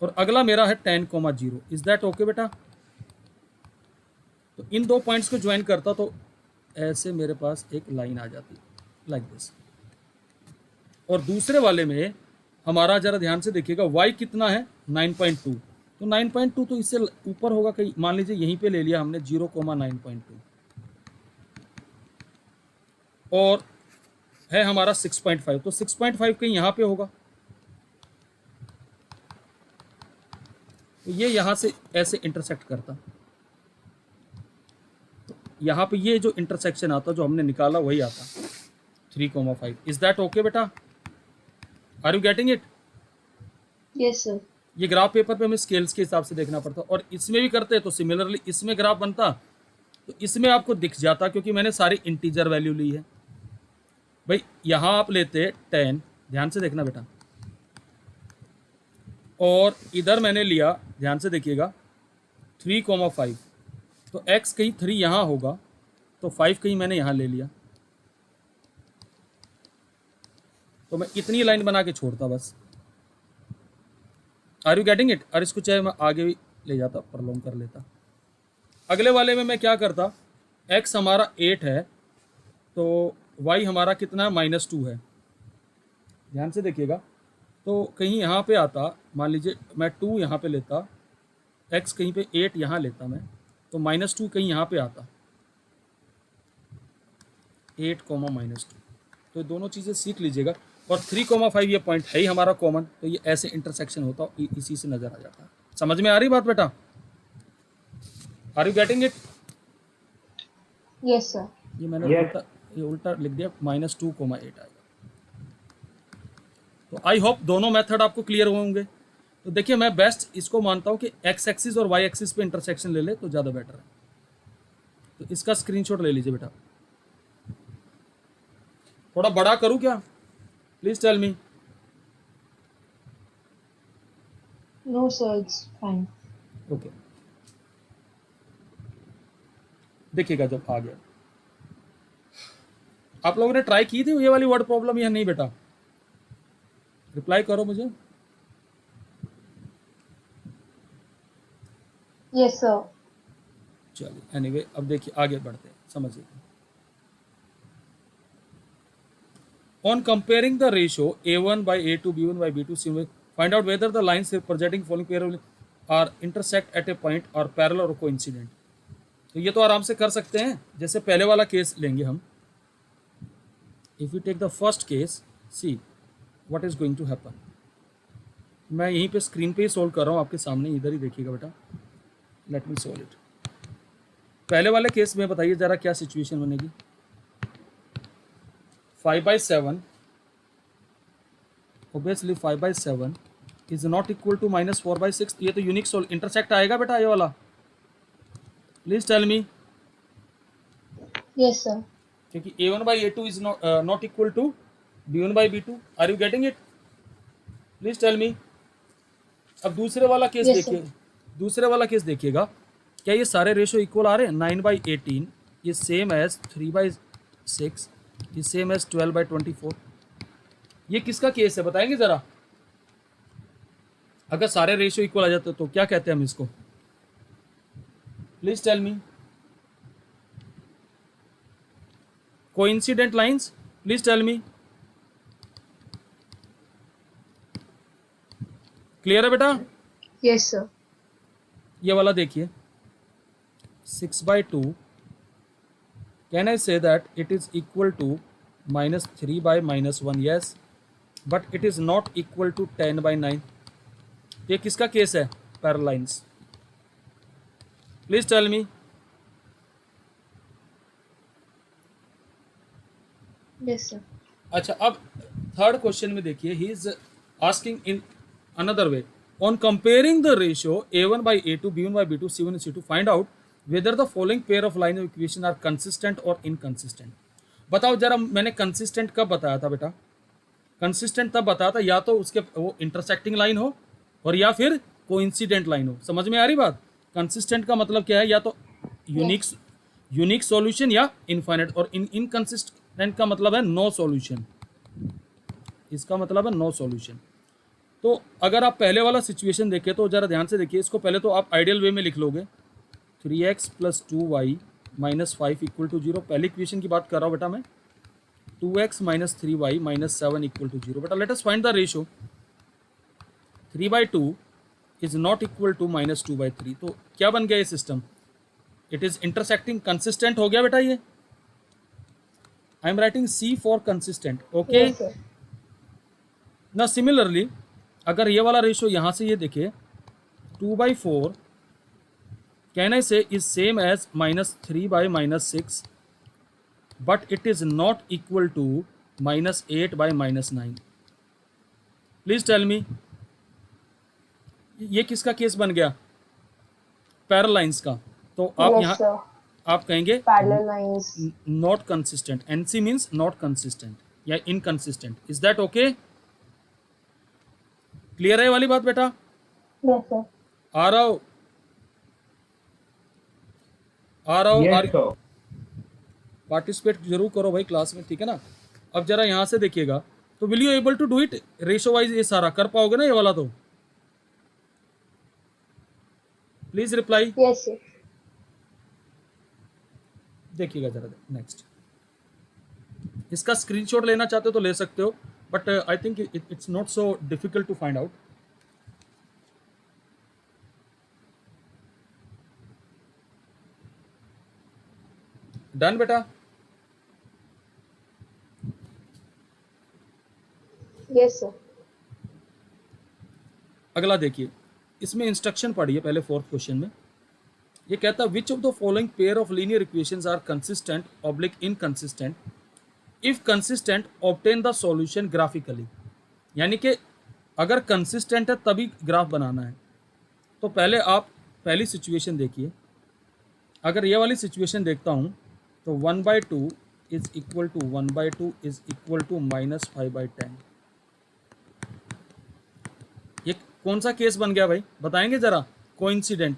Speaker 2: और अगला मेरा है 10,0। इज दैट ओके बेटा? तो इन दो पॉइंट्स को ज्वाइन करता तो ऐसे मेरे पास एक लाइन आ जाती लाइक दिस। और दूसरे वाले में हमारा जरा ध्यान से देखिएगा, y कितना है 9.2, तो 9.2 तो इससे ऊपर होगा कहीं, मान लीजिए यहीं पे ले लिया हमने 0,9.2, और है हमारा 6.5, तो 6.5 कहीं यहाँ पे होगा। तो ये यहाँ से ऐसे इंटरसेक्ट करता, तो यहाँ पे ये जो इंटरसेक्शन आता जो हमने निकाला वही आता 3,5। इज दैट ओके बेटा? Are you getting it?
Speaker 1: Yes sir.
Speaker 2: ये ग्राफ पेपर पे हमें स्केल्स के हिसाब से देखना पड़ता, और इसमें भी करते तो सिमिलरली इसमें ग्राफ बनता तो इसमें आपको दिख जाता, क्योंकि मैंने सारी इंटीजर वैल्यू ली है। भाई यहाँ आप लेते 10, ध्यान से देखना बेटा, और इधर मैंने लिया, ध्यान से देखिएगा 3,5, तो x कहीं 3 यहाँ होगा तो 5 कहीं मैंने यहाँ ले लिया, तो मैं इतनी लाइन बना के छोड़ता बस। Are you getting it? और इसको चाहे मैं आगे भी ले जाता, प्रलॉन्ग कर लेता। अगले वाले में मैं क्या करता, x हमारा 8 है तो y हमारा कितना है, -2 है। ध्यान से देखिएगा, तो कहीं यहाँ पे आता, मान लीजिए मैं 2 यहाँ पे लेता, x कहीं पे 8 यहाँ लेता मैं, तो -2 कहीं यहाँ पे आता, 8, -2। तो दोनों चीज़ें सीख लीजिएगा। और 3,5 ये पॉइंट है ही हमारा कॉमन, तो ये ऐसे इंटरसेक्शन होता है, इसी से नज़र आ जाता है। समझ में आ रही बात बेटा? Are you getting it?
Speaker 1: Yes sir.
Speaker 2: ये मैंने
Speaker 3: Yes.
Speaker 2: उल्टा लिख दिया, -2, 8 आएगा। तो आई होप दोनों मेथड आपको क्लियर हुए होंगे। तो देखिए, मैं बेस्ट इसको मानता हूँ कि x एक्सिस और y एक्सिस पे इंटरसेक्शन ले ले तो ज़्यादा बेटर है। तो इसका स्क्रीनशॉट ले लीजिए बेटा। थोड़ा बड़ा करूँ क्या? Please tell me.
Speaker 1: No sir, it's fine.
Speaker 2: Okay, देखिएगा जब आ गया। आप लोगों ने ट्राई की थी ये वाली वर्ड प्रॉब्लम या नहीं बेटा? रिप्लाई करो मुझे।
Speaker 1: Yes sir.
Speaker 2: चलिए, एनीवे अब देखिए आगे बढ़ते हैं, समझिए। On comparing the ratio A1 by A2, B1 by B2, C1 by, find out whether the lines representing following pair are intersect at a point or parallel or coincident। तो ये तो आराम से कर सकते हैं। जैसे पहले वाला केस लेंगे हम। If we take the first case, see what is going to happen। मैं यहीं पे स्क्रीन पे ही सोल्व कर रहा हूँ आपके सामने, इधर ही देखिएगा बेटा। Let me solve it. पहले वाले केस में बताइए जरा क्या सिचुएशन बनेगी। 5/7, obviously 5/7 is not equal to -4/6। ये तो यूनिक सोल इंटरसेक्ट आएगा बेटा ये वाला। Please tell me.
Speaker 1: Yes sir.
Speaker 2: क्योंकि A1/A2 is not equal to B1/B2। Are you getting it? Please tell me. अब दूसरे वाला केस
Speaker 1: Yes,
Speaker 2: देखिए, दूसरे वाला केस देखिएगा, क्या ये सारे रेशो इक्वल आ रहे हैं? 9/18 ये सेम एज 3/6, ये सेम एज 12/24। ये किसका केस है बताएंगे जरा? अगर सारे रेशो इक्वल आ जाते तो क्या कहते हैं हम इसको? Please tell me. Coincident lines, please tell me. Clear है बेटा?
Speaker 1: Yes sir.
Speaker 2: ये वाला देखिए, 6/2, can I say that it is equal to -3/-1? Yes, but it is not equal to 10/9। ये किसका केस है? Parallel lines. Please tell me.
Speaker 1: Yes sir.
Speaker 2: अच्छा, अब थर्ड क्वेश्चन में देखिए, he is asking in another way, on comparing the ratio A1/A2, B1/B2, C1/C2, find out whether the following pair of line of equation are consistent और inconsistent. बताओ जरा, मैंने consistent कब बताया था बेटा? कंसिस्टेंट तब बताया था या तो उसके वो इंटरसेक्टिंग लाइन हो और या फिर कोइंसिडेंट लाइन हो। समझ में आ रही बात? कंसिस्टेंट का मतलब क्या है? या तो यूनिक सॉल्यूशन या इनफाइनाइट। और इनकंसिस्टेंट का मतलब है नो सॉल्यूशन। इसका मतलब है नो सॉल्यूशन। तो अगर आप पहले वाला सिचुएशन देखें तो जरा ध्यान से देखिए इसको। पहले तो आप आइडियल वे में लिख लोगे, 3x + 2y - 5 = 0। पहली इक्वेशन की बात कर रहा हूँ बेटा मैं। 2x - 3y - 7 = 0। बेटा let us find the ratio. 3/2 is not equal to -2/3। तो क्या बन गया ये system? It is intersecting, consistent हो गया बेटा ये। I am writing C for consistent. Okay
Speaker 1: yes sir.
Speaker 2: ना, सिमिलरली अगर ये वाला रेशियो यहाँ से ये देखे, 2/4 can I say is same as -3/-6, but it is not equal to -8/-9। Please tell me, ये किसका केस बन गया? पैरेलल लाइंस का। तो आप
Speaker 1: यस
Speaker 2: यहाँ
Speaker 1: सर।
Speaker 2: आप कहेंगे
Speaker 1: parallel lines.
Speaker 2: Not consistent. NC means not consistent या inconsistent. Is that okay? Clear है वाली बात बेटा?
Speaker 1: Yes sir.
Speaker 2: आ रहा हो
Speaker 3: Yes, sir.
Speaker 2: पार्टिसिपेट जरूर करो भाई क्लास में, ठीक है ना? अब जरा यहाँ से देखिएगा, तो will you able to do it ratio wise? ये सारा कर पाओगे ना ये वाला? तो प्लीज रिप्लाई।
Speaker 1: Yes, sir.
Speaker 2: देखिएगा जरा नेक्स्ट, इसका स्क्रीनशॉट लेना चाहते हो तो ले सकते हो, but I think it's not so difficult to find out. Done बेटा?
Speaker 1: Yes, sir.
Speaker 2: अगला देखिए, इसमें इंस्ट्रक्शन पढ़िए पहले फोर्थ क्वेश्चन में। ये कहता है which of the following pair of linear equations are consistent oblique inconsistent, if consistent obtain the solution graphically. यानी कि अगर कंसिस्टेंट है तभी ग्राफ बनाना है। तो पहले आप पहली सिचुएशन देखिए। अगर ये वाली सिचुएशन देखता हूँ तो 1/2 is equal to 1/2 is equal to -5/10। ये कौन सा केस बन गया भाई, बताएंगे जरा? कोइंसिडेंट।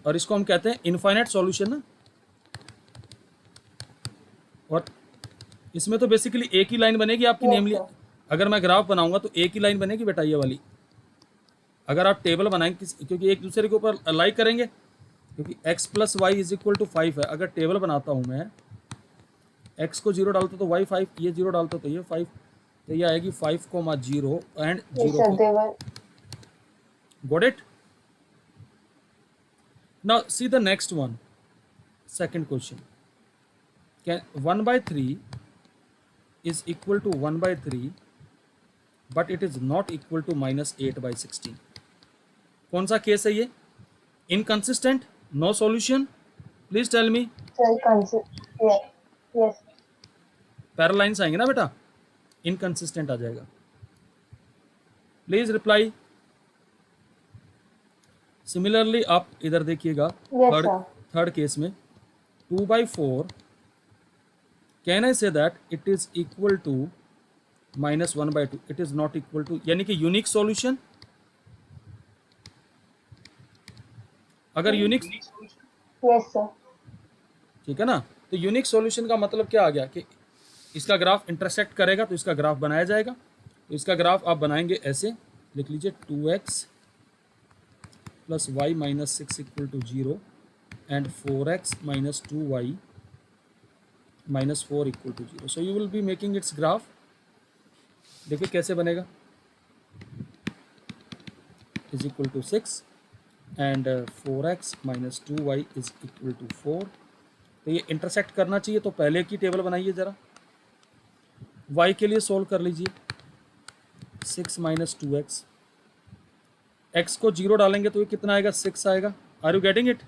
Speaker 2: और इसको हम कहते हैं इनफाइनाइट सॉल्यूशन ना। और इसमें तो बेसिकली एक ही लाइन बनेगी आपकी,
Speaker 1: Yes,
Speaker 2: नेमली
Speaker 1: sir.
Speaker 2: अगर मैं ग्राफ बनाऊंगा तो एक ही लाइन बनेगी बेटा ये वाली। अगर आप टेबल बनाएंगे क्योंकि एक दूसरे के ऊपर अलाई करेंगे, क्योंकि x + y is equal to 5 है। अगर टेबल बनाता हूँ मैं, x को 0 डालता तो y 5, ये 0 डालता तो ये 5, तो ये आएगी 5, 0 and
Speaker 1: Yes, sir.
Speaker 2: 0।
Speaker 1: They were.
Speaker 2: Got it? Now see the next one. Second question. Can 1/3 is equal to 1/3, but it is not equal to -8/16. कौन सा केस है ये? Inconsistent, no solution. Please tell me.
Speaker 1: Sir, yes. Yes.
Speaker 2: Parallel lines आएंगे ना बेटा, inconsistent आ जाएगा। Please reply. Similarly आप इधर देखिएगा,
Speaker 1: Yes, sir.
Speaker 2: थर्ड केस में 2/4, can I say that it is equal to -1/2? It is not equal to, यानी कि यूनिक सॉल्यूशन। अगर यूनिक,
Speaker 1: Yes, sir.
Speaker 2: ठीक है ना, तो यूनिक सॉल्यूशन का मतलब क्या आ गया कि इसका ग्राफ इंटरसेक्ट करेगा तो इसका ग्राफ बनाया जाएगा। तो इसका ग्राफ आप बनाएंगे ऐसे, लिख लीजिए 2x + y - 6 = 0 and 4x - 2y - 4 = 0। So you will be making its graph. देखिए कैसे बनेगा, is equal to 6 and 4x - 2y is equal to 4। तो ये इंटरसेक्ट करना चाहिए, तो पहले की टेबल बनाइए ज़रा। y के लिए सोल्व कर लीजिए, 6 - 2x। x को 0 डालेंगे तो ये कितना आएगा? 6 आएगा। Are you getting it?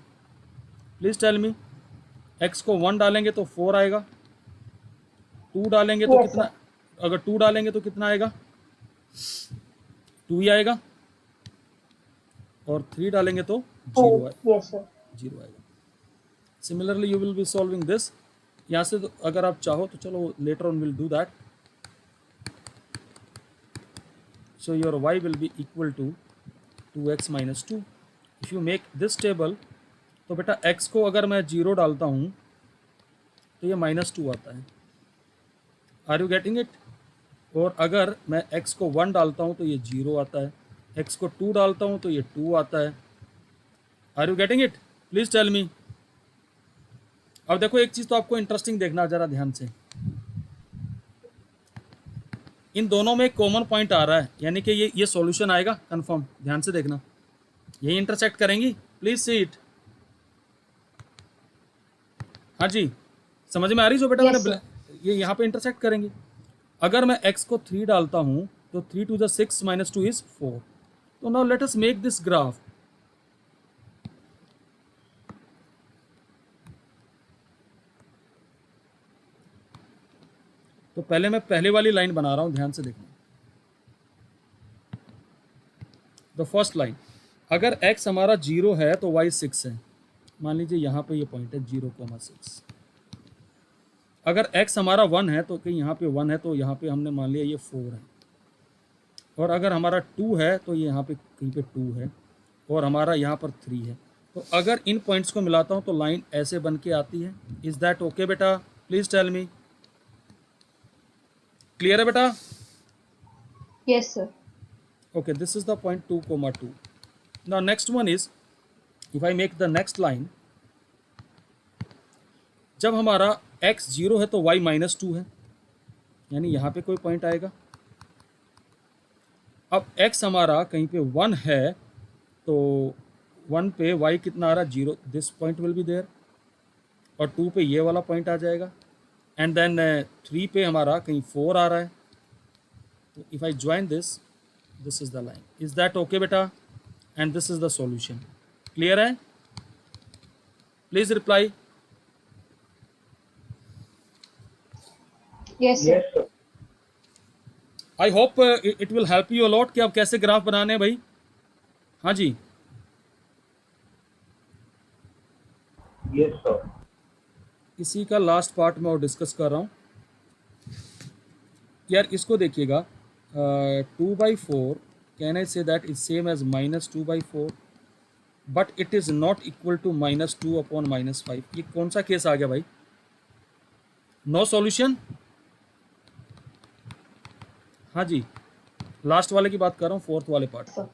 Speaker 2: Please tell me. x को 1 डालेंगे तो 4 आएगा, 2 डालेंगे तो
Speaker 1: Yes,
Speaker 2: कितना? अगर 2 डालेंगे तो कितना आएगा? 2 ही आएगा। और 3 डालेंगे तो 0 आएगा।
Speaker 1: Yes, sir.
Speaker 2: 0 आएगा। Similarly you will be solving this. यहाँ से तो अगर आप चाहो तो चलो later on will do that. So your y will be equal to 2x - 2। If you make this table, तो बेटा x को अगर मैं 0 डालता हूँ तो ये -2 आता है। Are you getting it? और अगर मैं x को 1 डालता हूँ तो ये 0 आता है, x को 2 डालता हूँ तो ये 2 आता है। Are you getting it? Please tell me. अब देखो एक चीज़ तो आपको इंटरेस्टिंग देखना जरा ध्यान से, इन दोनों में एक कॉमन पॉइंट आ रहा है, यानी कि ये सॉल्यूशन आएगा कंफर्म। ध्यान से देखना, यही इंटरसेक्ट करेंगी। Please see it. हाँ जी, समझ में आ रही जो बेटा?
Speaker 1: Yes,
Speaker 2: मैंने ये यहाँ पे इंटरसेक्ट करेंगी। अगर मैं x को 3 डालता हूँ तो 3 to the 6 - 2 is 4। तो now let us make this graph. तो पहले मैं पहले वाली लाइन बना रहा हूँ, ध्यान से देखना। द फर्स्ट लाइन, अगर x हमारा 0 है तो y 6 है। मान लीजिए यहाँ पे ये पॉइंट है 0,6। अगर x हमारा 1 है तो कहीं यहाँ पे 1 है, तो यहाँ पे हमने मान लिया ये 4 है। और अगर हमारा 2 है तो ये यहाँ पे कहीं पे 2 है, और हमारा यहाँ पर 3 है। तो अगर इन पॉइंट्स को मिलाता हूँ तो लाइन ऐसे बन के आती है। इज दैट ओके बेटा? Please tell me. क्लियर है बेटा?
Speaker 1: Yes, sir.
Speaker 2: Okay, this is the point 2 comma 2. Now next one is, if I make the next line, जब हमारा x 0 है तो y माइनस 2 है, यानी यहाँ पे कोई पॉइंट आएगा। अब x हमारा कहीं पे 1 है तो 1 पे y कितना आ रहा है 0, this point will be there, और 2 पे ये वाला पॉइंट आ जाएगा, एंड देन 3 पे हमारा कहीं 4 आ रहा है। तो if I join this, this is the line. Is that okay बेटा? And this is the solution. Clear है? Please reply.
Speaker 1: Yes, sir.
Speaker 3: Yes, sir.
Speaker 2: I hope it will help you a lot कि आप कैसे ग्राफ बनाने हैं भाई। हाँ जी,
Speaker 3: Yes, sir.
Speaker 2: इसी का लास्ट पार्ट मैं और डिस्कस कर रहा हूँ यार। इसको देखिएगा, 2/4 can I say that is same as -2/4, but it is not equal to -2 upon -5। ये कौन सा केस आ गया भाई? No solution. हाँ जी, लास्ट वाले की बात कर रहा हूँ, फोर्थ वाले पार्ट।
Speaker 1: Sir.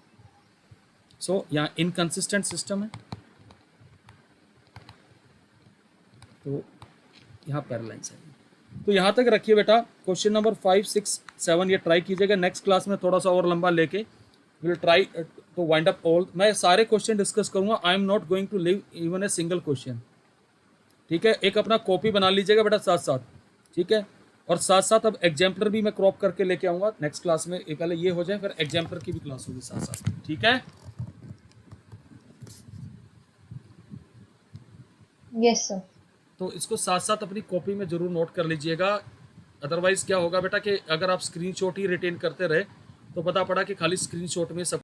Speaker 2: सो यहाँ इनकंसिस्टेंट सिस्टम है, तो यहाँ पैरालाइंस है। तो यहाँ तक रखिए बेटा। क्वेश्चन नंबर 5, 6, 7 ये ट्राई कीजिएगा। नेक्स्ट क्लास में थोड़ा सा और लंबा लेके will try to wind up all. मैं सारे क्वेश्चन डिस्कस करूँगा, I am not going to leave even a single question. ठीक है, एक अपना कॉपी बना लीजिएगा बेटा साथ साथ, ठीक है। और साथ साथ अब एग्जाम्पलर भी मैं क्रॉप करके लेके आऊँगा नेक्स्ट क्लास में। पहले ये हो जाए, फिर एग्जाम्पलर की भी क्लास होगी साथ साथ, ठीक है।
Speaker 1: Yes, sir.
Speaker 2: तो इसको साथ साथ अपनी कॉपी में ज़रूर नोट कर लीजिएगा। अदरवाइज़ क्या होगा बेटा कि अगर आप स्क्रीनशॉट ही रिटेन करते रहे तो पता पड़ा कि खाली स्क्रीनशॉट में सब